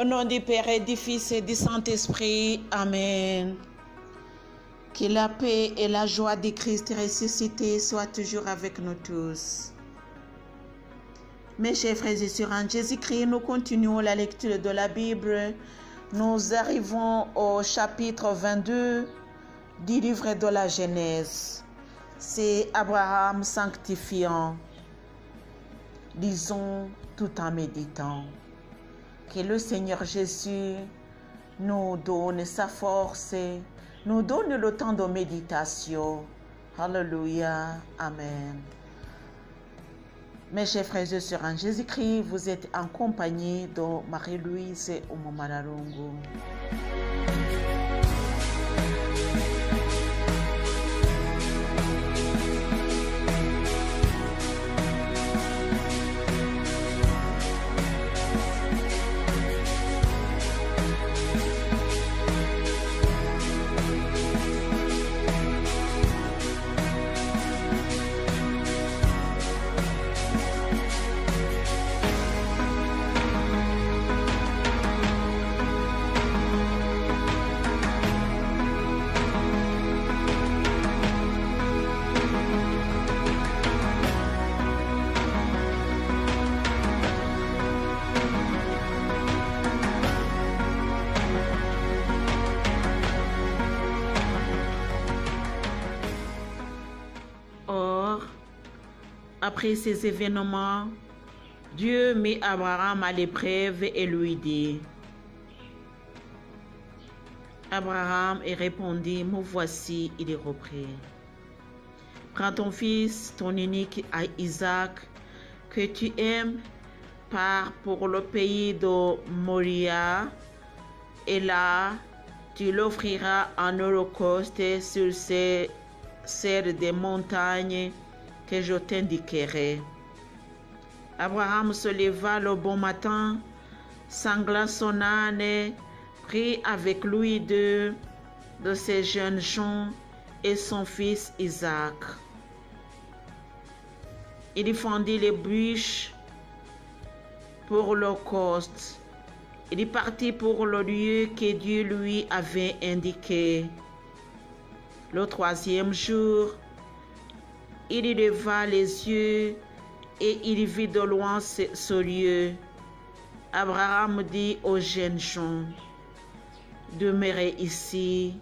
Au nom du Père et du Fils et du Saint-Esprit. Amen. Que la paix et la joie du Christ ressuscité soient toujours avec nous tous. Mes chers frères et sœurs en Jésus-Christ, nous continuons la lecture de la Bible. Nous arrivons au chapitre 22 du livre de la Genèse. C'est Abraham sanctifiant. Lisons tout en méditant. Que le Seigneur Jésus nous donne sa force, nous donne le temps de méditation. Alléluia. Amen. Mes chers frères et sœurs en Jésus-Christ, vous êtes en compagnie de Marie-Louise Omomalalongo. Après ces événements, Dieu mit Abraham à l'épreuve et lui dit: Abraham répondit: me voici. Il reprit: prends ton fils, ton unique Isaac, que tu aimes, pars pour le pays de Moria, et là, tu l'offriras en holocauste sur celle des montagnes que je t'indiquerai. Abraham se leva le bon matin, sangla son âne, prit avec lui deux de ses jeunes gens et son fils Isaac. Il fendit les bûches pour l'holocauste. Il partit pour le lieu que Dieu lui avait indiqué. Le troisième jour, il leva les yeux et il vit de loin ce lieu. Abraham dit aux jeunes gens: demeurez ici,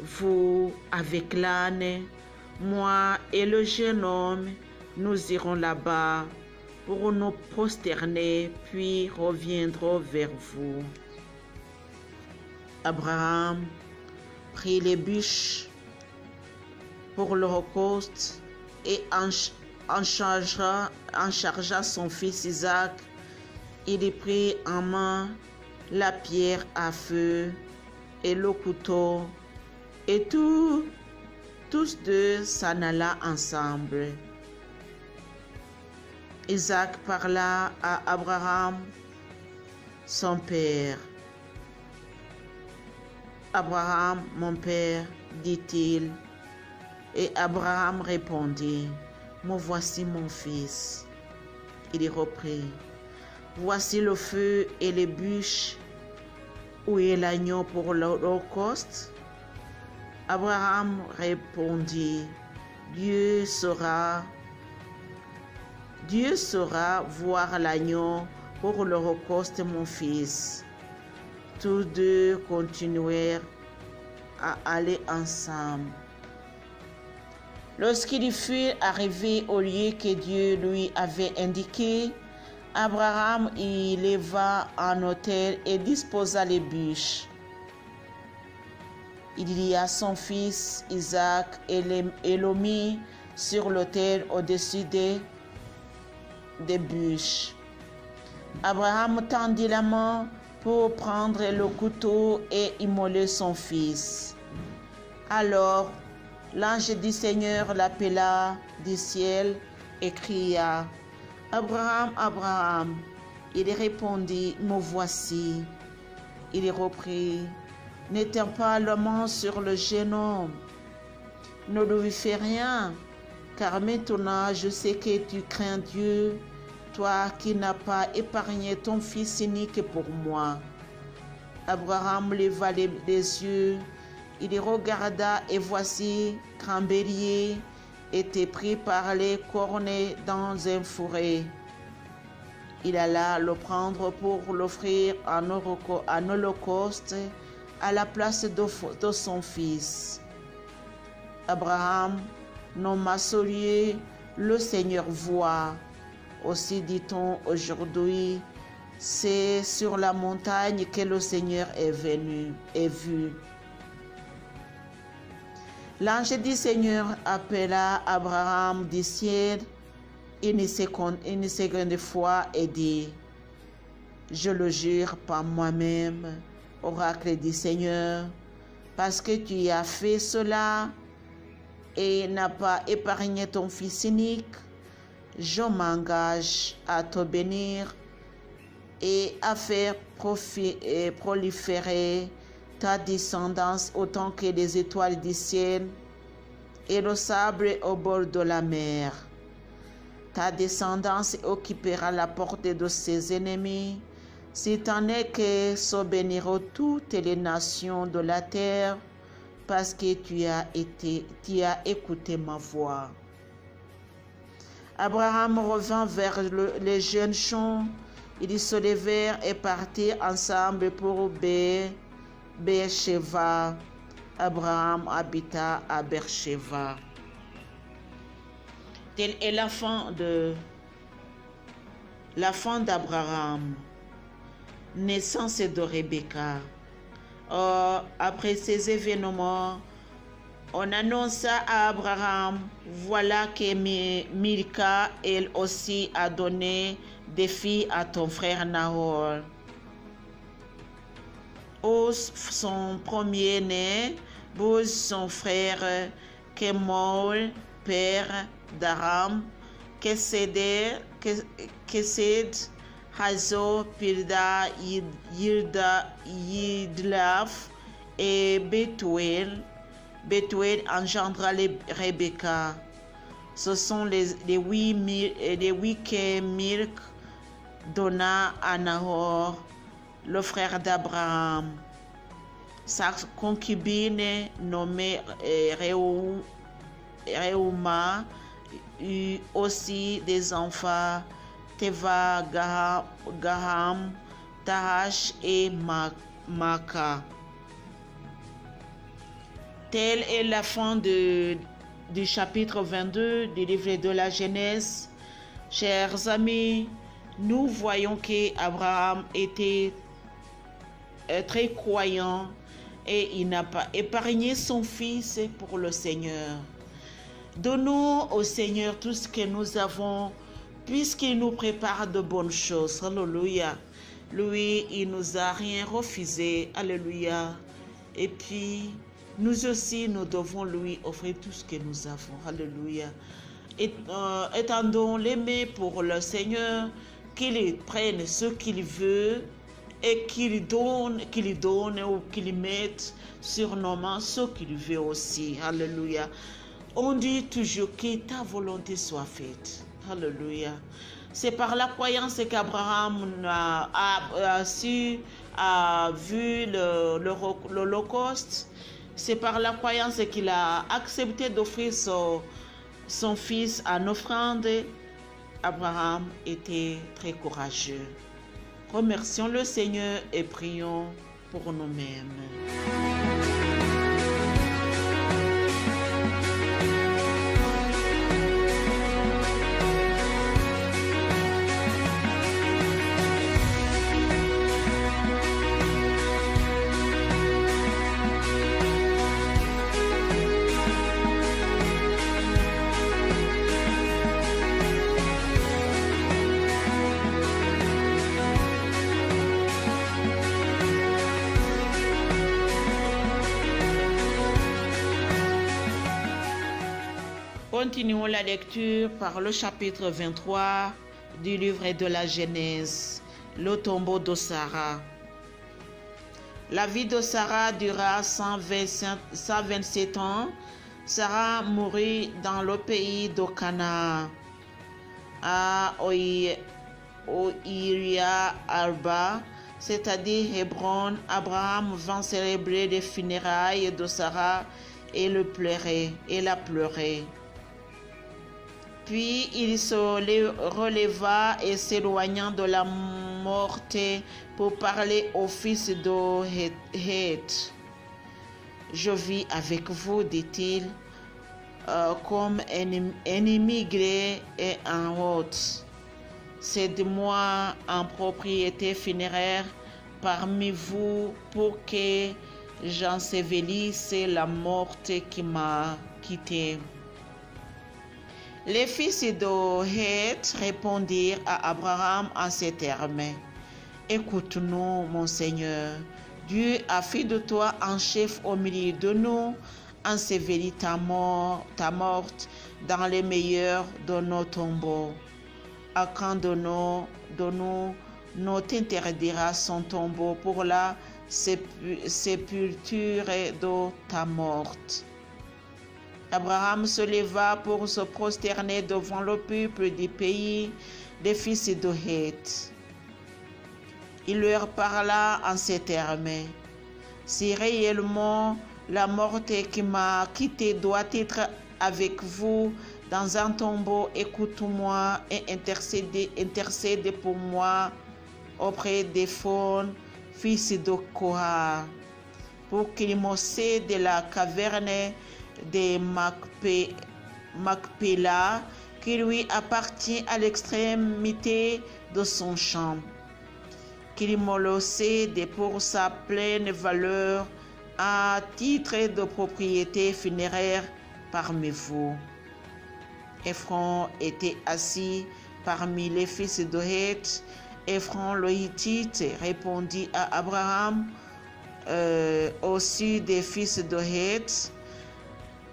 vous avec l'âne, moi et le jeune homme, nous irons là-bas pour nous prosterner, puis reviendrons vers vous. Abraham prit les bûches pour l'holocauste et en chargea son fils Isaac. Il prit en main la pierre à feu et le couteau, et tous deux s'en alla ensemble. Isaac parla à Abraham, son père. Abraham, mon père, dit-il. Et Abraham répondit: me voici mon fils. Il reprit: voici le feu et les bûches. Où est l'agneau pour l'holocauste? Abraham répondit: Dieu saura voir l'agneau pour l'holocauste, mon fils. Tous deux continuèrent à aller ensemble. Lorsqu'il fut arrivé au lieu que Dieu lui avait indiqué, Abraham y leva un autel et disposa les bûches. Il lia son fils Isaac et le mit sur l'autel au-dessus des bûches. Abraham tendit la main pour prendre le couteau et immoler son fils. Alors, l'ange du Seigneur l'appela du ciel et cria: Abraham, Abraham. Il répondit: me voici. Il reprit: n'éteins pas la main sur le jeune homme, ne lui fais rien, car maintenant je sais que tu crains Dieu, toi qui n'as pas épargné ton fils unique pour moi. Abraham leva les yeux, il regarda et voici qu'un bélier était pris par les cornes dans un fourré. Il alla le prendre pour l'offrir en holocauste à la place de son fils. Abraham nomma ce lieu le Seigneur voit. Aussi dit-on aujourd'hui, c'est sur la montagne que le Seigneur est vu. L'ange du Seigneur appela Abraham du ciel une seconde fois et dit, je le jure par moi-même, oracle du Seigneur, parce que tu as fait cela et n'as pas épargné ton fils unique, je m'engage à te bénir et à faire proliférer ta descendance autant que les étoiles du ciel et le sable au bord de la mer. Ta descendance occupera la portée de ses ennemis, si tant est que se béniront toutes les nations de la terre, parce que tu as écouté ma voix. Abraham revint vers les jeunes champs, ils se levèrent et partirent ensemble pour Beersheba. Abraham habita à Beersheba. Telle est la fin d'Abraham, naissance de Rebecca. Or, après ces événements, on annonça à Abraham, voilà que Milka, elle aussi, a donné des filles à ton frère Nahor. Uz, son premier-né, Bouz, son frère, Kemoul, père d'Aram, Kesed, Hazo, Pilda, Yidlaf et Bethuel. Bethuel engendra Rebecca. Ce sont les huit que Milk donna à Nahor, le frère d'Abraham. Sa concubine nommée Reuma eut aussi des enfants, Teva, Gaham, Tahash et Maka. Telle est la fin du chapitre 22 du livre de la Genèse. Chers amis, nous voyons qu'Abraham était très croyant et il n'a pas épargné son fils pour le Seigneur. Donnons au Seigneur tout ce que nous avons, puisqu'il nous prépare de bonnes choses. Alléluia. Lui, il nous a rien refusé. Alléluia. Et puis, nous aussi, nous devons lui offrir tout ce que nous avons. Alléluia. Étendons les mains pour le Seigneur, qu'il prenne ce qu'il veut et qu'il donne ou qu'il mette sur nos mains ce qu'il veut aussi. Alléluia. On dit toujours que ta volonté soit faite. Alléluia. C'est par la croyance qu'Abraham a vu l'Holocauste. C'est par la croyance qu'il a accepté d'offrir son fils en offrande. Abraham était très courageux. Remercions le Seigneur et prions pour nous-mêmes. Continuons la lecture par le chapitre 23 du livre de la Genèse, le tombeau de Sarah. La vie de Sarah dura 127 ans. Sarah mourut dans le pays de Canaan, à Oïria Arba. c'est-à-dire Hébron, Abraham vint célébrer les funérailles de Sarah et la pleurait. Puis il se releva et s'éloigna de la morte pour parler au fils de Heth. Je vis avec vous, dit-il, comme un immigré et un hôte. Cède-moi en propriété funéraire parmi vous pour que j'ensevelisse la morte qui m'a quitté. Les fils de Heth répondirent à Abraham en ces termes. Écoute-nous, mon Seigneur. Dieu a fait de toi un chef au milieu de nous, ensevelis ta morte dans les meilleurs de nos tombeaux. À quand de nous t'interdira son tombeau pour la sépulture de ta morte. Abraham se leva pour se prosterner devant le peuple du pays des fils de Heth. Il leur parla en ces termes. Si réellement la morte qui m'a quitté doit être avec vous dans un tombeau, écoute-moi et intercède pour moi auprès d'Éphron, fils de Korah, pour qu'il me cède la caverne de Macpéla qui lui appartient à l'extrémité de son champ, qu'il me le cède pour sa pleine valeur à titre de propriété funéraire parmi vous. Éphron était assis parmi les fils de Heth. Éphron le Hittite répondit à Abraham au sud des fils de Heth,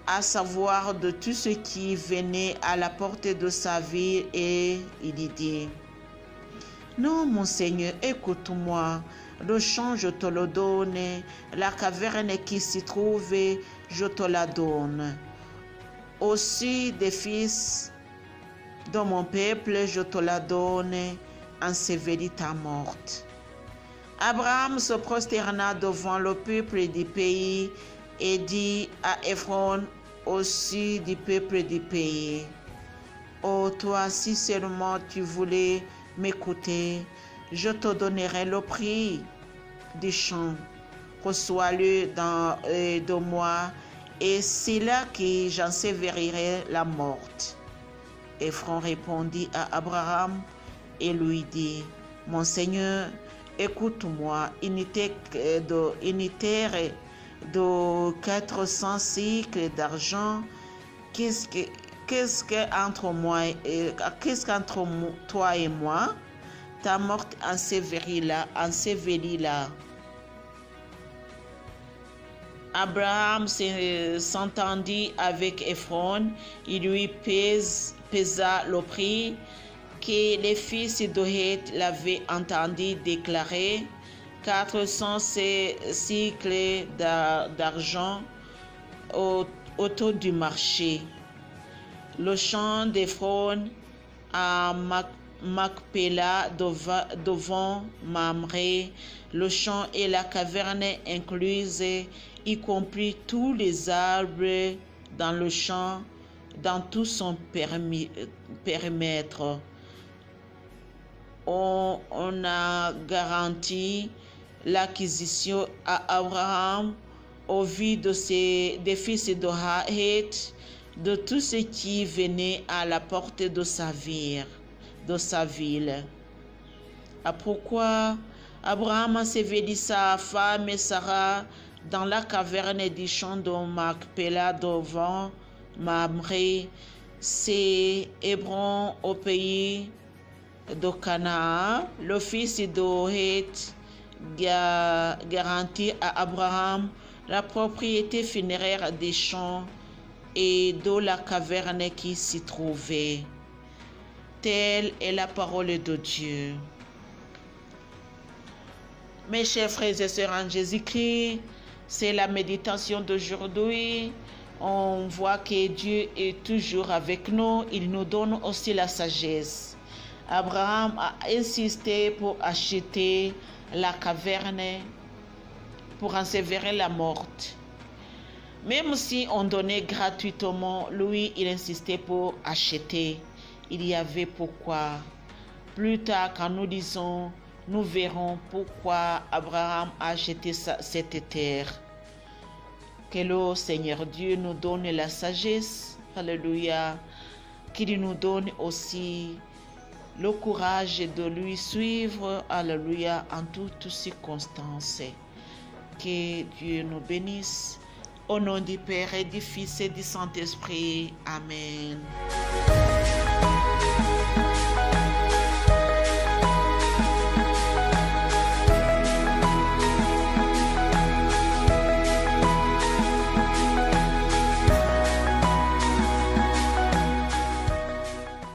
à savoir de tout ce qui venait à la portée de sa ville, et il dit: Non, mon Seigneur, écoute-moi. Le champ, je te le donne. La caverne qui s'y trouve, je te la donne. Au sud des fils de mon peuple, je te la donne. Ensevelis ta morte. Abraham se prosterna devant le peuple du pays et dit à Éphron, au sud du peuple du pays: Oh, toi, si seulement tu voulais m'écouter, je te donnerai le prix du champ. Reçois-le de moi, et c'est là que j'ensevelirai la morte. Éphron répondit à Abraham et lui dit: Mon Seigneur, écoute-moi, unité de 400 cycles d'argent, qu'est-ce qu'entre toi et moi? Ta morte ensevelis-la. Abraham s'entendit avec Éphron, il lui pesa le prix que les fils de Heth l'avaient entendu déclarer, 400 cycles d'argent autour du marché. Le champ d'Éphron à Macpéla devant Mamré, le champ et la caverne incluses, y compris tous les arbres dans le champ, dans tout son périmètre. On a garanti l'acquisition à Abraham au vu des fils de Heth, de tout ce qui venait à la portée de sa ville. Pourquoi Abraham ensevelit sa femme Sarah dans la caverne du champ de Macpéla devant Mamré, c'est Hébron au pays de Canaan. Le fils de Heth garantit à Abraham la propriété funéraire des champs et de la caverne qui s'y trouvait. Telle est la parole de Dieu. Mes chers frères et sœurs en Jésus-Christ, c'est la méditation d'aujourd'hui. On voit que Dieu est toujours avec nous. Il nous donne aussi la sagesse. Abraham a insisté pour acheter la caverne pour enseverer la morte. Même si on donnait gratuitement, lui, il insistait pour acheter. Il y avait pourquoi. Plus tard, quand nous lisons, nous verrons pourquoi Abraham a acheté cette terre. Que le Seigneur Dieu nous donne la sagesse, alléluia, qu'il nous donne aussi le courage de lui suivre, alléluia, en toutes circonstances. Que Dieu nous bénisse. Au nom du Père et du Fils et du Saint-Esprit. Amen.